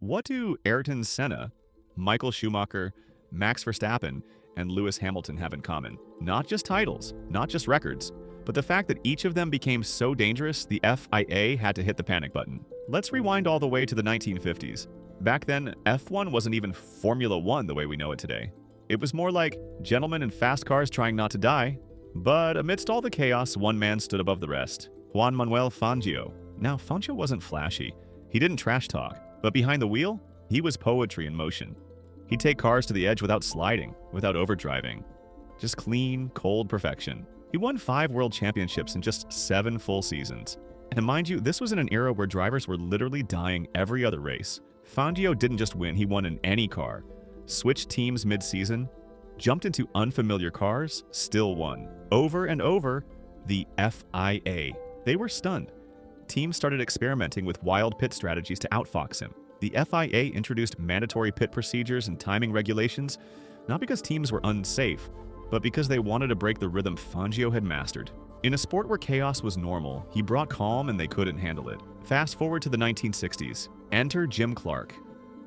What do Ayrton Senna, Michael Schumacher, Max Verstappen, and Lewis Hamilton have in common? Not just titles, not just records, but the fact that each of them became so dangerous the FIA had to hit the panic button. Let's rewind all the way to the 1950s. Back then, F1 wasn't even Formula One the way we know it today. It was more like gentlemen in fast cars trying not to die. But amidst all the chaos, one man stood above the rest. Juan Manuel Fangio. Now, Fangio wasn't flashy. He didn't trash talk. But behind the wheel, he was poetry in motion. He'd take cars to the edge without sliding, without overdriving. Just clean, cold perfection. He won 5 world championships in just 7 full seasons. And mind you, this was in an era where drivers were literally dying every other race. Fangio didn't just win, he won in any car. Switched teams mid-season, jumped into unfamiliar cars, still won. Over and over, the FIA. They were stunned. Teams started experimenting with wild pit strategies to outfox him. The FIA introduced mandatory pit procedures and timing regulations, not because teams were unsafe, but because they wanted to break the rhythm Fangio had mastered. In a sport where chaos was normal, he brought calm and they couldn't handle it. Fast forward to the 1960s. Enter Jim Clark.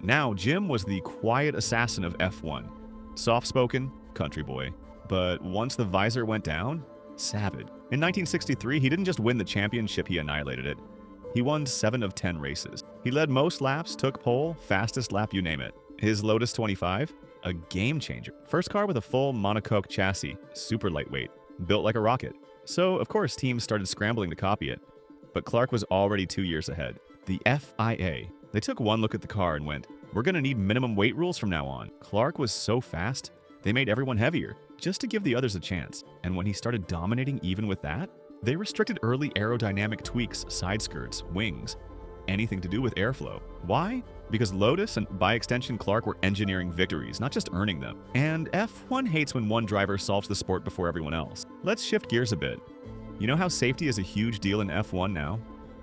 Now, Jim was the quiet assassin of F1. Soft-spoken, country boy. But once the visor went down, savage. In 1963, he didn't just win the championship, he annihilated it. He won 7 of 10 races. He led most laps, took pole, fastest lap, you name it. His Lotus 25? A game changer. First car with a full monocoque chassis, super lightweight, built like a rocket. So, of course, teams started scrambling to copy it. But Clark was already 2 years ahead. The FIA. They took one look at the car and went, "We're gonna need minimum weight rules from now on." Clark was so fast, they made everyone heavier, just to give the others a chance. And when he started dominating even with that, they restricted early aerodynamic tweaks, side skirts, wings, anything to do with airflow. Why? Because Lotus and, by extension, Clark were engineering victories, not just earning them. And F1 hates when one driver solves the sport before everyone else. Let's shift gears a bit. You know how safety is a huge deal in F1 now?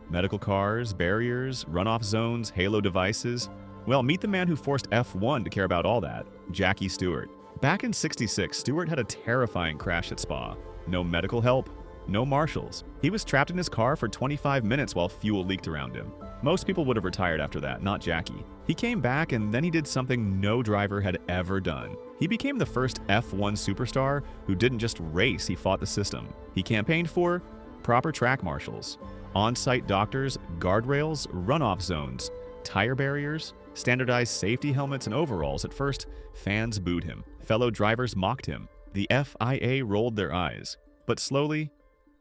Medical cars, barriers, runoff zones, halo devices. Well, meet the man who forced F1 to care about all that, Jackie Stewart. Back in '66, Stewart had a terrifying crash at Spa. No medical help, no marshals. He was trapped in his car for 25 minutes while fuel leaked around him. Most people would have retired after that, not Jackie. He came back and then he did something no driver had ever done. He became the first F1 superstar who didn't just race, he fought the system. He campaigned for proper track marshals, on-site doctors, guardrails, runoff zones, tire barriers, standardized safety helmets and overalls. At first, fans booed him. Fellow drivers mocked him. The FIA rolled their eyes. But slowly,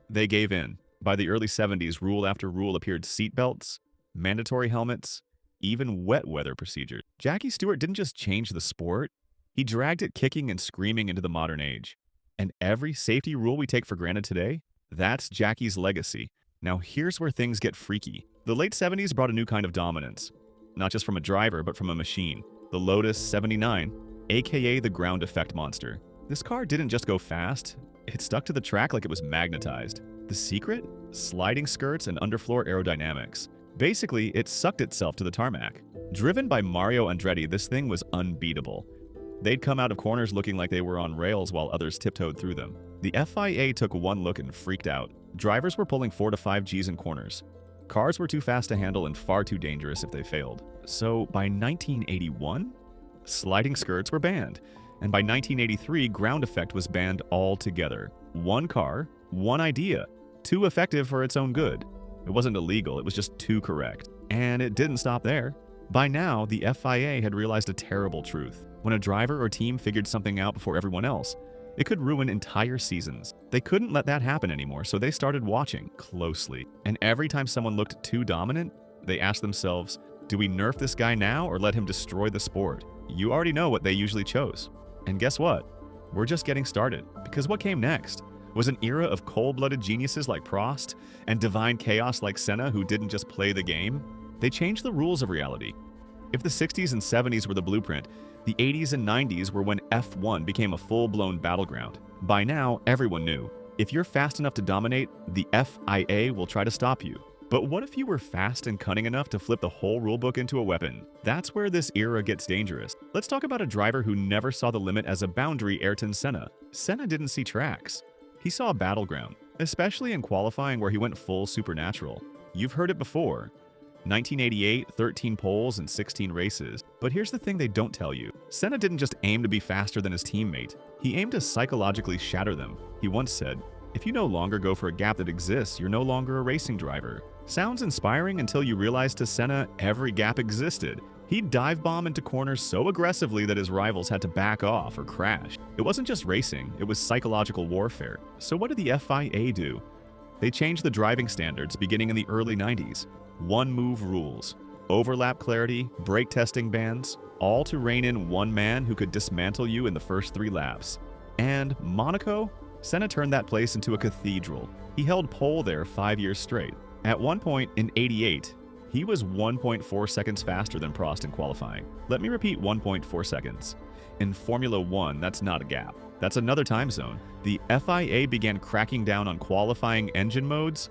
they gave in. By the early 70s, rule after rule appeared: seatbelts, mandatory helmets, even wet weather procedures. Jackie Stewart didn't just change the sport, he dragged it kicking and screaming into the modern age. And every safety rule we take for granted today, that's Jackie's legacy. Now here's where things get freaky. The late 70s brought a new kind of dominance. Not just from a driver, but from a machine. The Lotus 79, aka the ground effect monster. This car didn't just go fast, it stuck to the track like it was magnetized. The secret? Sliding skirts and underfloor aerodynamics. Basically, it sucked itself to the tarmac. Driven by Mario Andretti, this thing was unbeatable. They'd come out of corners looking like they were on rails while others tiptoed through them. The FIA took one look and freaked out. Drivers were pulling 4 to 5 Gs in corners. Cars were too fast to handle and far too dangerous if they failed. So by 1981, sliding skirts were banned. And by 1983, ground effect was banned altogether. One car, one idea, too effective for its own good. It wasn't illegal, it was just too correct. And it didn't stop there. By now, the FIA had realized a terrible truth. When a driver or team figured something out before everyone else, it could ruin entire seasons. They couldn't let that happen anymore, so they started watching closely. And every time someone looked too dominant, they asked themselves, do we nerf this guy now or let him destroy the sport? You already know what they usually chose. And guess what? We're just getting started. Because what came next was an era of cold-blooded geniuses like Prost and divine chaos like Senna who didn't just play the game. They changed the rules of reality. If the 60s and 70s were the blueprint, the 80s and 90s were when F1 became a full-blown battleground. By now, everyone knew, if you're fast enough to dominate, the FIA will try to stop you. But what if you were fast and cunning enough to flip the whole rulebook into a weapon? That's where this era gets dangerous. Let's talk about a driver who never saw the limit as a boundary, Ayrton Senna. Senna didn't see tracks. He saw a battleground, especially in qualifying where he went full supernatural. You've heard it before. 1988, 13 poles and 16 races. But here's the thing they don't tell you. Senna didn't just aim to be faster than his teammate. He aimed to psychologically shatter them. He once said, "If you no longer go for a gap that exists, you're no longer a racing driver." Sounds inspiring until you realize to Senna, every gap existed. He'd dive bomb into corners so aggressively that his rivals had to back off or crash. It wasn't just racing, it was psychological warfare. So what did the FIA do? They changed the driving standards beginning in the early 90s. One-move rules, overlap clarity, brake testing bans, all to rein in one man who could dismantle you in the first 3 laps. And Monaco? Senna turned that place into a cathedral. He held pole there 5 years straight. At one point in '88, he was 1.4 seconds faster than Prost in qualifying. Let me repeat 1.4 seconds. In Formula One, that's not a gap. That's another time zone. The FIA began cracking down on qualifying engine modes,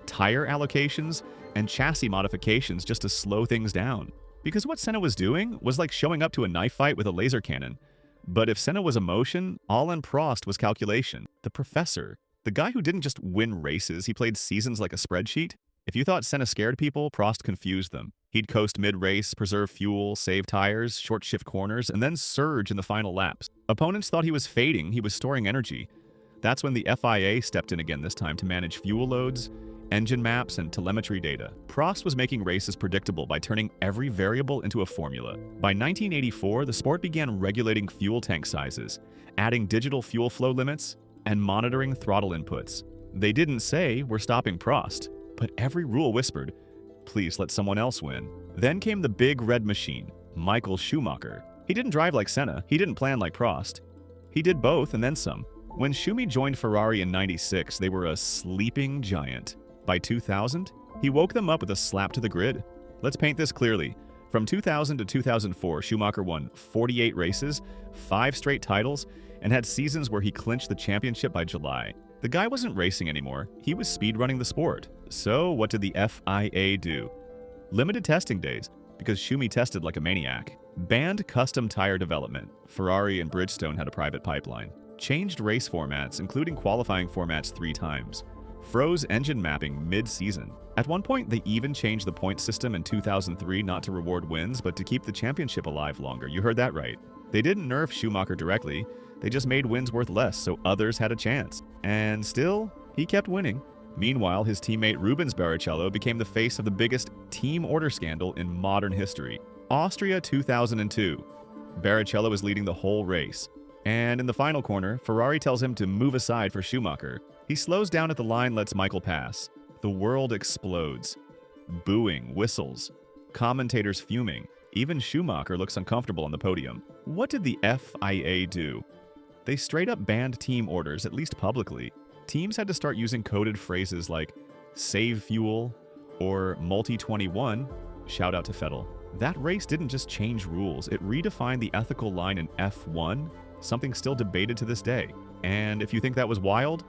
tire allocations, and chassis modifications just to slow things down. Because what Senna was doing was like showing up to a knife fight with a laser cannon. But if Senna was emotion, Alain Prost was calculation. The professor. The guy who didn't just win races, he played seasons like a spreadsheet. If you thought Senna scared people, Prost confused them. He'd coast mid-race, preserve fuel, save tires, short shift corners, and then surge in the final laps. Opponents thought he was fading, he was storing energy. That's when the FIA stepped in again this time to manage fuel loads, engine maps, and telemetry data. Prost was making races predictable by turning every variable into a formula. By 1984, the sport began regulating fuel tank sizes, adding digital fuel flow limits, and monitoring throttle inputs. They didn't say, "We're stopping Prost," but every rule whispered, "Please let someone else win." Then came the big red machine, Michael Schumacher. He didn't drive like Senna, he didn't plan like Prost. He did both and then some. When Schumi joined Ferrari in '96, they were a sleeping giant. By 2000, he woke them up with a slap to the grid. Let's paint this clearly. From 2000 to 2004, Schumacher won 48 races, 5 straight titles, and had seasons where he clinched the championship by July. The guy wasn't racing anymore, he was speedrunning the sport. So what did the FIA do? Limited testing days, because Schumi tested like a maniac. Banned custom tire development. Ferrari and Bridgestone had a private pipeline. Changed race formats, including qualifying formats 3 times. Froze engine mapping mid-season. At one point, they even changed the point system in 2003 not to reward wins, but to keep the championship alive longer. You heard that right. They didn't nerf Schumacher directly, they just made wins worth less so others had a chance. And still, he kept winning. Meanwhile, his teammate Rubens Barrichello became the face of the biggest team order scandal in modern history. Austria 2002. Barrichello is leading the whole race. And in the final corner, Ferrari tells him to move aside for Schumacher. He slows down at the line, lets Michael pass. The world explodes. Booing, whistles. Commentators fuming. Even Schumacher looks uncomfortable on the podium. What did the FIA do? They straight up banned team orders, at least publicly. Teams had to start using coded phrases like save fuel or multi-21, shout out to Vettel. That race didn't just change rules, it redefined the ethical line in F1, something still debated to this day. And if you think that was wild,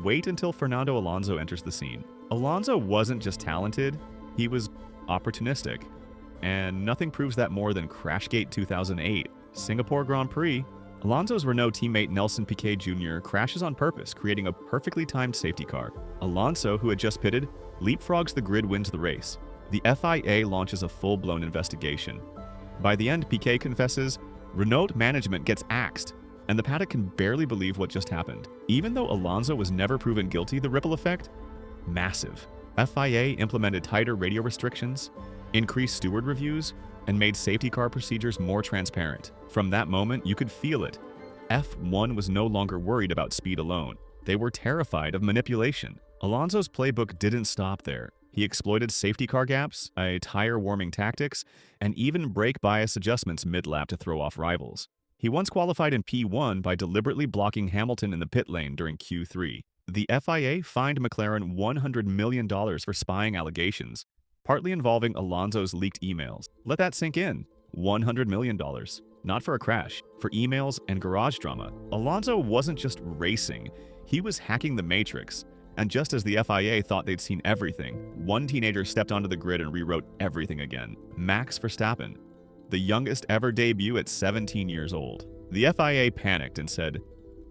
wait until Fernando Alonso enters the scene. Alonso wasn't just talented, he was opportunistic. And nothing proves that more than Crashgate 2008, Singapore Grand Prix. Alonso's Renault teammate Nelson Piquet Jr. crashes on purpose, creating a perfectly timed safety car. Alonso, who had just pitted, leapfrogs the grid, wins the race. The FIA launches a full-blown investigation. By the end, Piquet confesses, Renault management gets axed, and the paddock can barely believe what just happened. Even though Alonso was never proven guilty, the ripple effect? Massive. FIA implemented tighter radio restrictions, increased steward reviews, and made safety car procedures more transparent. From that moment, you could feel it. F1 was no longer worried about speed alone. They were terrified of manipulation. Alonso's playbook didn't stop there. He exploited safety car gaps, tire warming tactics, and even brake bias adjustments mid-lap to throw off rivals. He once qualified in P1 by deliberately blocking Hamilton in the pit lane during Q3. The FIA fined McLaren $100 million for spying allegations, partly involving Alonso's leaked emails. Let that sink in. $100 million. Not for a crash, for emails and garage drama. Alonso wasn't just racing, he was hacking the matrix. And just as the FIA thought they'd seen everything, one teenager stepped onto the grid and rewrote everything again. Max Verstappen, the youngest ever debut at 17 years old. The FIA panicked and said,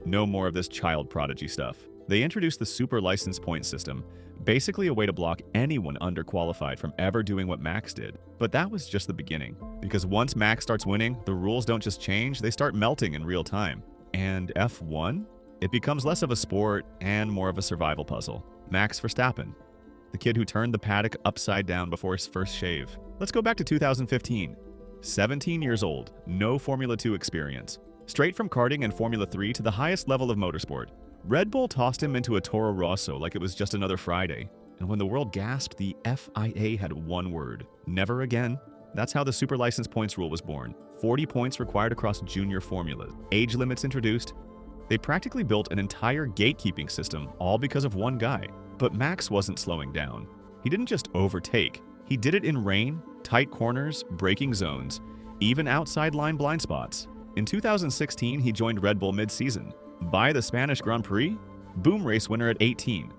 "No more of this child prodigy stuff." They introduced the super license point system, Basically a way to block anyone underqualified from ever doing what Max did. But that was just the beginning, because once Max starts winning, the rules don't just change, they start melting in real time. And F1? It becomes less of a sport and more of a survival puzzle. Max Verstappen, the kid who turned the paddock upside down before his first shave. Let's go back to 2015. 17 years old, no Formula 2 experience. Straight from karting and Formula 3 to the highest level of motorsport. Red Bull tossed him into a Toro Rosso like it was just another Friday. And when the world gasped, the FIA had one word: never again. That's how the super license points rule was born. 40 points required across junior formulas. Age limits introduced. They practically built an entire gatekeeping system, all because of one guy. But Max wasn't slowing down. He didn't just overtake. He did it in rain, tight corners, braking zones, even outside line blind spots. In 2016, he joined Red Bull mid-season. By the Spanish Grand Prix, boom race winner at 18.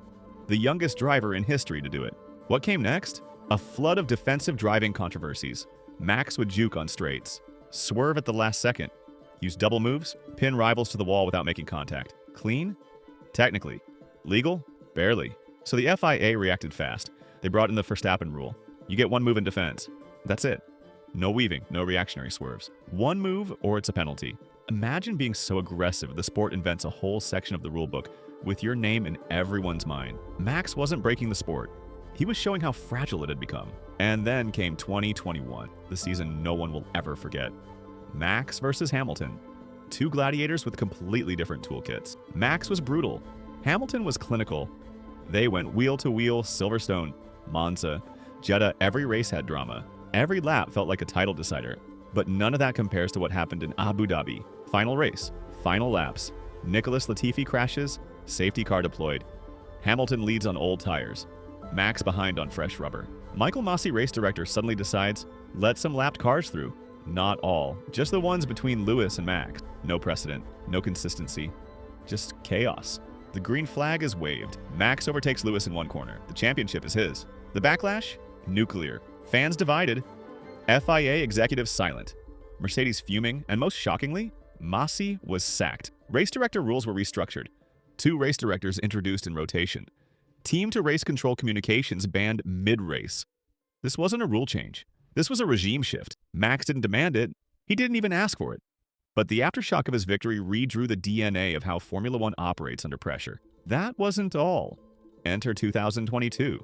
The youngest driver in history to do it. What came next? A flood of defensive driving controversies. Max would juke on straights, swerve at the last second, use double moves, pin rivals to the wall without making contact. Clean? Technically. Legal? Barely. So the FIA reacted fast. They brought in the Verstappen rule. You get one move in defense. That's it. No weaving, no reactionary swerves. One move or it's a penalty. Imagine being so aggressive the sport invents a whole section of the rulebook with your name in everyone's mind. Max wasn't breaking the sport. He was showing how fragile it had become. And then came 2021, the season no one will ever forget. Max versus Hamilton. Two gladiators with completely different toolkits. Max was brutal. Hamilton was clinical. They went wheel to wheel, Silverstone, Monza, Jeddah. Every race had drama. Every lap felt like a title decider. But none of that compares to what happened in Abu Dhabi. Final race, final laps. Nicholas Latifi crashes, safety car deployed. Hamilton leads on old tires. Max behind on fresh rubber. Michael Masi, race director, suddenly decides, let some lapped cars through. Not all, just the ones between Lewis and Max. No precedent, no consistency, just chaos. The green flag is waved. Max overtakes Lewis in one corner. The championship is his. The backlash? Nuclear. Fans divided. FIA executives silent. Mercedes fuming, and most shockingly, Masi was sacked. Race director rules were restructured. 2 race directors introduced in rotation. Team-to-race control communications banned mid-race. This wasn't a rule change. This was a regime shift. Max didn't demand it. He didn't even ask for it. But the aftershock of his victory redrew the DNA of how Formula One operates under pressure. That wasn't all. Enter 2022.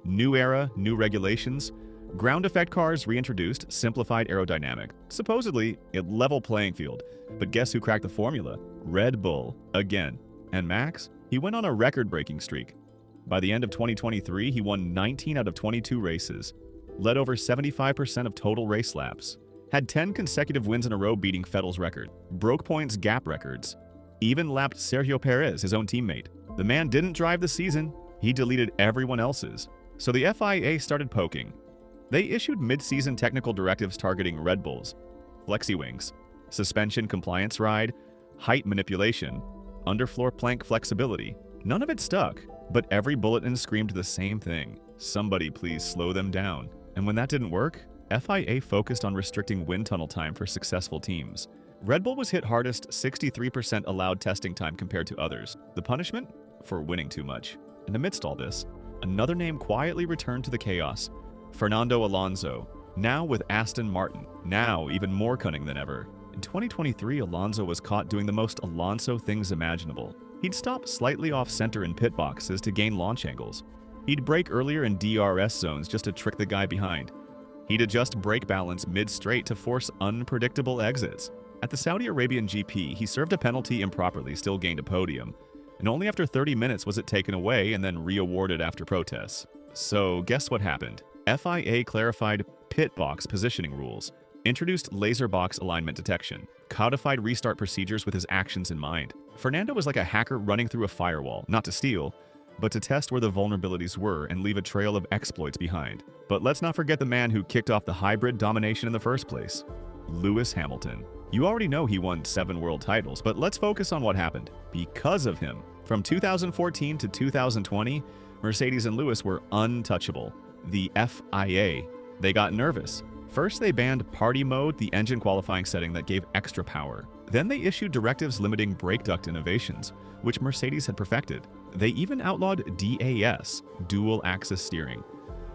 New era, new regulations. Ground effect cars reintroduced, simplified aerodynamic. Supposedly, a level playing field. But guess who cracked the formula? Red Bull, again. And Max? He went on a record-breaking streak. By the end of 2023, he won 19 out of 22 races, led over 75% of total race laps, had 10 consecutive wins in a row beating Vettel's record, broke points gap records, even lapped Sergio Perez, his own teammate. The man didn't drive the season, he deleted everyone else's. So the FIA started poking. They issued mid-season technical directives targeting Red Bulls, flexi wings, suspension compliance ride, height manipulation, underfloor plank flexibility. None of it stuck, but every bulletin screamed the same thing: somebody please slow them down. And when that didn't work, FIA focused on restricting wind tunnel time for successful teams. Red Bull was hit hardest, 63% allowed testing time compared to others. The punishment? For winning too much. And amidst all this, another name quietly returned to the chaos: Fernando Alonso, now with Aston Martin, now even more cunning than ever. In 2023, Alonso was caught doing the most Alonso things imaginable. He'd stop slightly off-center in pit boxes to gain launch angles. He'd brake earlier in DRS zones just to trick the guy behind. He'd adjust brake balance mid-straight to force unpredictable exits. At the Saudi Arabian GP, he served a penalty improperly, still gained a podium. And only after 30 minutes was it taken away and then re-awarded after protests. So guess what happened? FIA clarified pit box positioning rules, introduced laser box alignment detection, codified restart procedures with his actions in mind. Fernando was like a hacker running through a firewall, not to steal, but to test where the vulnerabilities were and leave a trail of exploits behind. But let's not forget the man who kicked off the hybrid domination in the first place: Lewis Hamilton. You already know he won 7 world titles, but let's focus on what happened. Because of him, from 2014 to 2020, Mercedes and Lewis were untouchable. The FIA, they got nervous. First, they banned party mode, the engine qualifying setting that gave extra power. Then they issued directives limiting brake duct innovations, which Mercedes had perfected. They even outlawed DAS, dual-axis steering,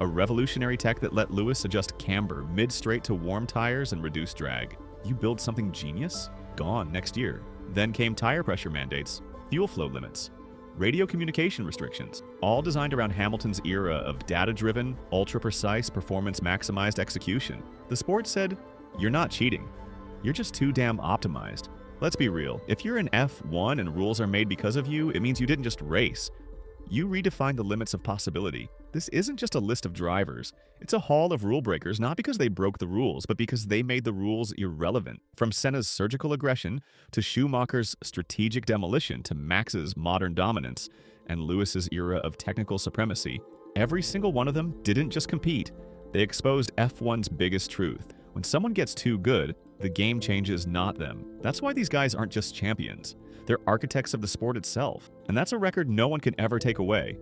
a revolutionary tech that let Lewis adjust camber mid-straight to warm tires and reduce drag. You build something genius? Gone next year. Then came tire pressure mandates, fuel flow limits, radio communication restrictions, all designed around Hamilton's era of data-driven, ultra-precise, performance-maximized execution. The sport said, "You're not cheating. You're just too damn optimized." Let's be real, if you're in F1 and rules are made because of you, it means you didn't just race. You redefined the limits of possibility. This isn't just a list of drivers. It's a hall of rule breakers, not because they broke the rules, but because they made the rules irrelevant. From Senna's surgical aggression, to Schumacher's strategic demolition, to Max's modern dominance, and Lewis's era of technical supremacy, every single one of them didn't just compete. They exposed F1's biggest truth. When someone gets too good, the game changes, not them. That's why these guys aren't just champions. They're architects of the sport itself. And that's a record no one can ever take away.